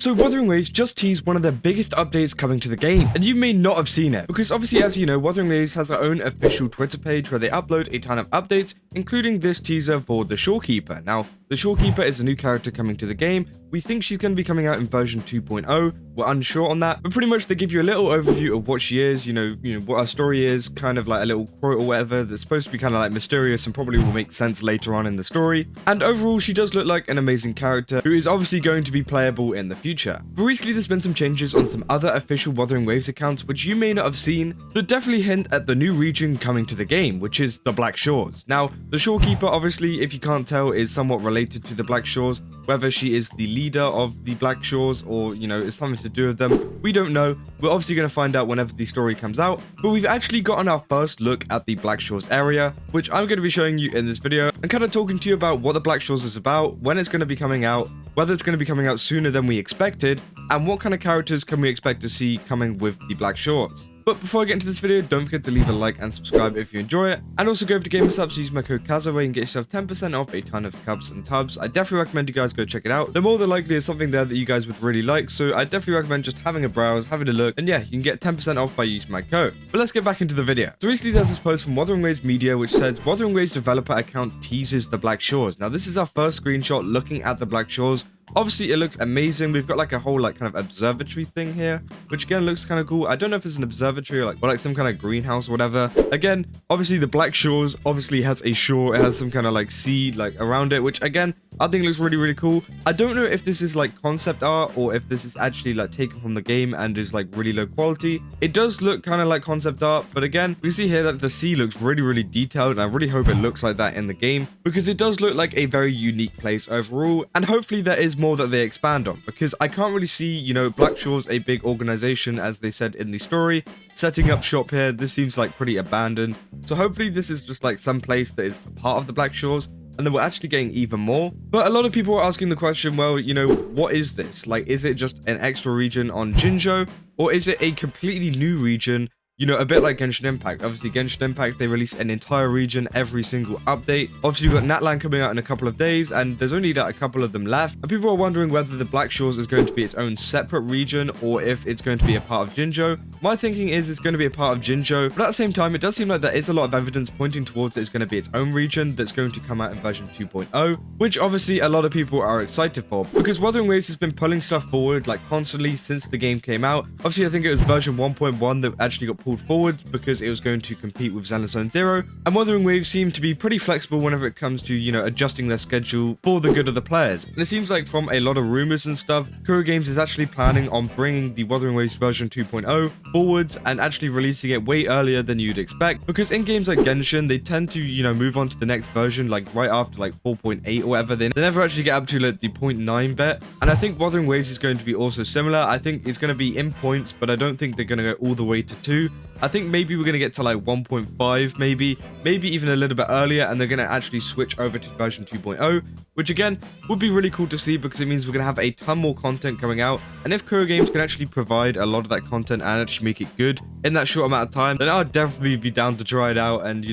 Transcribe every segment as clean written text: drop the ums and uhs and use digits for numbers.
So Wuthering Waves just teased one of their biggest updates coming to the game, and you may not have seen it, because obviously, as you know, Wuthering Waves has their own official Twitter page where they upload a ton of updates, including this teaser for the Shorekeeper. Now, the Shorekeeper is a new character coming to the game. We think she's going to be coming out in version 2.0. We're unsure on that, but pretty much they give you a little overview of what she is, you know what her story is, kind of like a little quote or whatever that's supposed to be kind of like mysterious and probably will make sense later on in the story. And overall, she does look like an amazing character who is obviously going to be playable in the future. But recently, there's been some changes on some other official Wuthering Waves accounts which you may not have seen that definitely hint at the new region coming to the game, which is the Black Shores. Now, the Shorekeeper, obviously, if you can't tell, is somewhat related to the Black Shores. Whether she is the leader of the Black Shores or, it's something to do with them, we don't know. We're obviously going to find out whenever the story comes out, but we've actually gotten our first look at the Black Shores area, which I'm going to be showing you in this video and kind of talking to you about what the Black Shores is about, when it's going to be coming out, whether it's going to be coming out sooner than we expected, and what kind of characters can we expect to see coming with the Black Shores. But before I get into this video, don't forget to leave a like and subscribe if you enjoy it. And also go over to GamerSubs, use my code KAZA where you can get yourself 10% off a ton of cups and tubs. I definitely recommend you guys go check it out. There more than likely is something there that you guys would really like, so I definitely recommend just having a browse, having a look, and yeah, you can get 10% off by using my code. But let's get back into the video. So recently there's this post from Wuthering Waves Media which says Wuthering Waves developer account teases the Black Shores. Now this is our first screenshot looking at the Black Shores. Obviously, it looks amazing. We've got like a whole kind of observatory thing here, which again looks kind of cool. I don't know if it's an observatory or like some kind of greenhouse or whatever. Again, obviously the Black Shores obviously has a shore. It has some kind of like sea like around it, which again, I think looks really, really cool. I don't know if this is like concept art or if this is actually like taken from the game and is like really low quality. It does look kind of like concept art, but again, we see here that the sea looks really, really detailed, and I really hope it looks like that in the game because it does look like a very unique place overall, and hopefully there is more that they expand on, because I can't really see, Black Shores, a big organization, as they said in the story, setting up shop here. This seems like pretty abandoned, so hopefully this is just like some place that is part of the Black Shores, and then we're actually getting even more. But a lot of people are asking the question, well, what is this? Like, is it just an extra region on Jinzhou, or is it a completely new region? A bit like Genshin Impact. Obviously, Genshin Impact, they release an entire region every single update. Obviously, we've got Natlan coming out in a couple of days, and there's only a couple of them left. And people are wondering whether the Black Shores is going to be its own separate region, or if it's going to be a part of Jinzhou. My thinking is it's going to be a part of Jinzhou, but at the same time, it does seem like there is a lot of evidence pointing towards it's going to be its own region that's going to come out in version 2.0, which obviously a lot of people are excited for, because Wuthering Waves has been pulling stuff forward like constantly since the game came out. Obviously, I think it was version 1.1 that actually got pulled forward because it was going to compete with Xenosaga Zero, and Wuthering Waves seem to be pretty flexible whenever it comes to, adjusting their schedule for the good of the players. And it seems like from a lot of rumors and stuff, Kuro Games is actually planning on bringing the Wuthering Waves version 2.0 forwards and actually releasing it way earlier than you'd expect, because in games like Genshin, they tend to, move on to the next version like right after like 4.8 or whatever. They never actually get up to like the 0.9 bit, and I think Wuthering Waves is going to be also similar. I think it's going to be in points, but I don't think they're going to go all the way to 2. I think maybe we're going to get to like 1.5, maybe even a little bit earlier, and they're going to actually switch over to version 2.0, which again would be really cool to see, because it means we're going to have a ton more content coming out. And if Kuro Games can actually provide a lot of that content and actually make it good in that short amount of time, then I'd definitely be down to try it out and,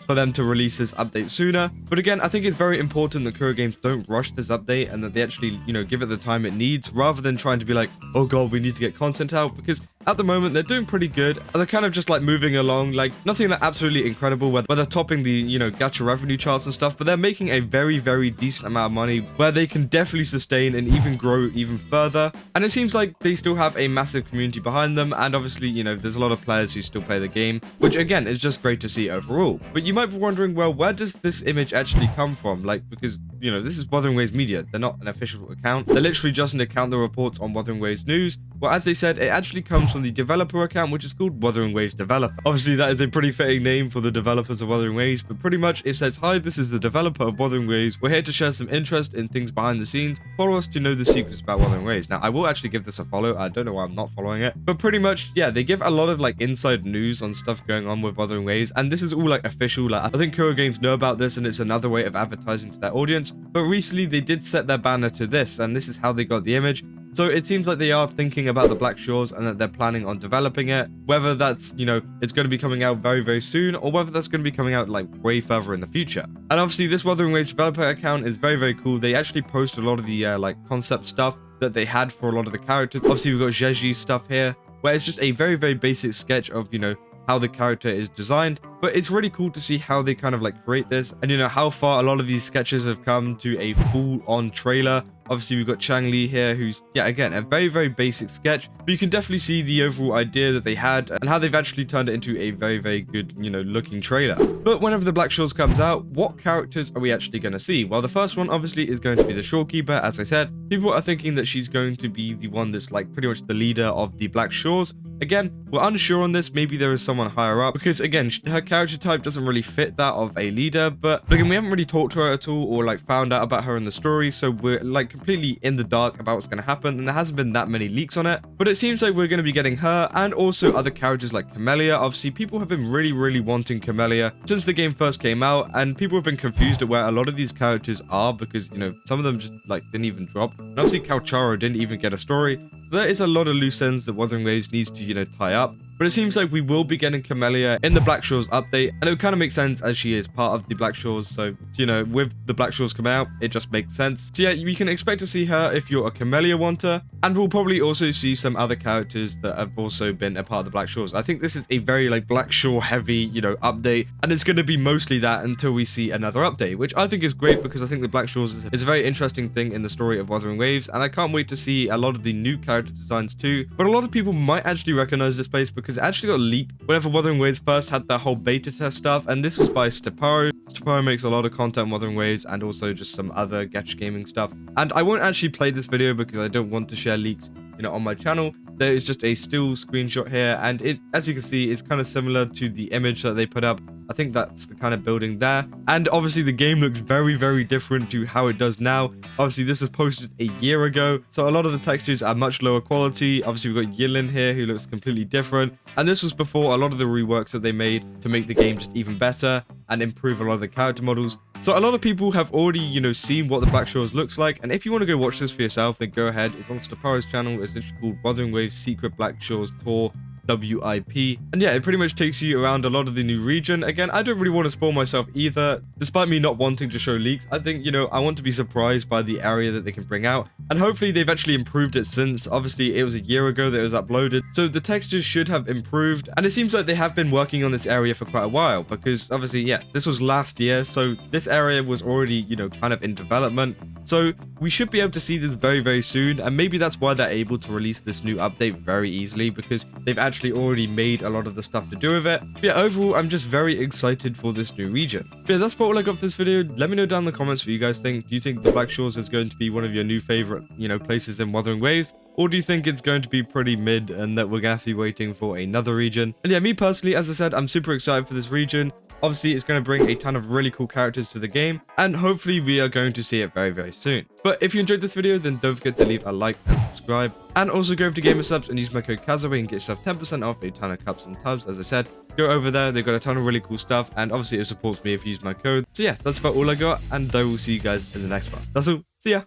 for them to release this update sooner. But again, I think it's very important that Kuro Games don't rush this update and that they actually, give it the time it needs, rather than trying to be like, oh god, we need to get content out, because at the moment they're doing pretty good, and they're kind of just like moving along, like nothing that absolutely incredible where they're topping the gacha revenue charts and stuff, but they're making a very, very decent amount of money where they can definitely sustain and even grow even further. And it seems like they still have a massive community behind them, and obviously there's a lot of players who still play the game, which again is just great to see overall. But you might be wondering, well, where does this image actually come from? Like, because this is Wuthering Waves Media, they're not an official account, they're literally just an account that reports on Wuthering Waves news. Well, as they said, it actually comes from the developer account, which is called Wuthering Waves Developer. Obviously, that is a pretty fitting name for the developers of Wuthering Waves, but pretty much it says, hi, this is the developer of Wuthering Waves. We're here to share some interest in things behind the scenes. Follow us to know the secrets about Wuthering Waves. Now, I will actually give this a follow. I don't know why I'm not following it, but pretty much, yeah, they give a lot of like inside news on stuff going on with Wuthering Waves, and this is all like official. Like, I think Kuro Games know about this, and it's another way of advertising to their audience. But recently, they did set their banner to this, and this is how they got the image. So it seems like they are thinking about the Black Shores and that they're planning on developing it. Whether that's, it's going to be coming out very, very soon, or whether that's going to be coming out like way further in the future. And obviously this Wuthering Waves developer account is very, very cool. They actually post a lot of the like concept stuff that they had for a lot of the characters. Obviously, we've got zhezhi stuff here, where it's just a very, very basic sketch of, how the character is designed, but it's really cool to see how they kind of like create this, and how far a lot of these sketches have come to a full-on trailer. Obviously, we've got Changli here, who's, again, a very, very basic sketch, but you can definitely see the overall idea that they had and how they've actually turned it into a very, very good, looking trailer. But whenever the Black Shores comes out, what characters are we actually going to see? Well, the first one, obviously, is going to be the Shorekeeper. As I said, people are thinking that she's going to be the one that's, like, pretty much the leader of the Black Shores. Again, we're unsure on this. Maybe there is someone higher up, because, again, her character type doesn't really fit that of a leader, but again, we haven't really talked to her at all or, like, found out about her in the story, so we're, like, completely in the dark about what's going to happen, and there hasn't been that many leaks on it, but it seems like we're going to be getting her and also other characters like Camellia. Obviously, people have been really, really wanting Camellia since the game first came out, and people have been confused at where a lot of these characters are, because, some of them just, like, didn't even drop, and obviously Kalcharo didn't even get a story, so there is a lot of loose ends that Wuthering Waves needs to, tie up. But it seems like we will be getting Camellia in the Black Shores update, and it would kind of make sense as she is part of the Black Shores, so, with the Black Shores coming out, it just makes sense. So yeah, you can expect to see her if you're a Camellia wanter, and we'll probably also see some other characters that have also been a part of the Black Shores. I think this is a very, like, Black Shore heavy, update, and it's going to be mostly that until we see another update, which I think is great, because I think the Black Shores is a very interesting thing in the story of Wuthering Waves, and I can't wait to see a lot of the new character designs too. But a lot of people might actually recognize this place, because it actually got leaked whenever Wuthering Waves first had their whole beta test stuff, and this was by Steparo. Steparo makes a lot of content on Wuthering Waves and also just some other gacha gaming stuff. And I won't actually play this video because I don't want to share leaks, on my channel. There is just a still screenshot here, and it, as you can see, is kind of similar to the image that they put up. I think that's the kind of building there, and obviously the game looks very, very different to how it does now. Obviously, this was posted a year ago, so a lot of the textures are much lower quality. Obviously, we've got Yilin here, who looks completely different, and this was before a lot of the reworks that they made to make the game just even better and improve a lot of the character models. So a lot of people have already, seen what the Black Shores looks like, and if you want to go watch this for yourself, then go ahead. It's on Steparo's channel. It's literally called Wuthering Waves Secret Black Shores Tour WIP, and yeah, it pretty much takes you around a lot of the new region. Again, I don't really want to spoil myself either, despite me not wanting to show leaks. I think, I want to be surprised by the area that they can bring out, and hopefully they've actually improved it since. Obviously, it was a year ago that it was uploaded, so the textures should have improved, and it seems like they have been working on this area for quite a while, because obviously, yeah, this was last year, so this area was already, kind of in development. So we should be able to see this very, very soon, and maybe that's why they're able to release this new update very easily, because they've actually already made a lot of the stuff to do with it. But yeah, overall, I'm just very excited for this new region. But yeah, that's all I got for this video. Let me know down in the comments what you guys think. Do you think the Black Shores is going to be one of your new favorite, places in Wuthering Waves? Or do you think it's going to be pretty mid and that we're going to have to be waiting for another region? And yeah, me personally, as I said, I'm super excited for this region. Obviously, it's going to bring a ton of really cool characters to the game, and hopefully we are going to see it very, very soon. But if you enjoyed this video, then don't forget to leave a like and subscribe. And also go over to Gamersubs and use my code Kazaway and get yourself 10% off a ton of cups and tubs. As I said, go over there. They've got a ton of really cool stuff, and obviously it supports me if you use my code. So yeah, that's about all I got, and I will see you guys in the next one. That's all. See ya.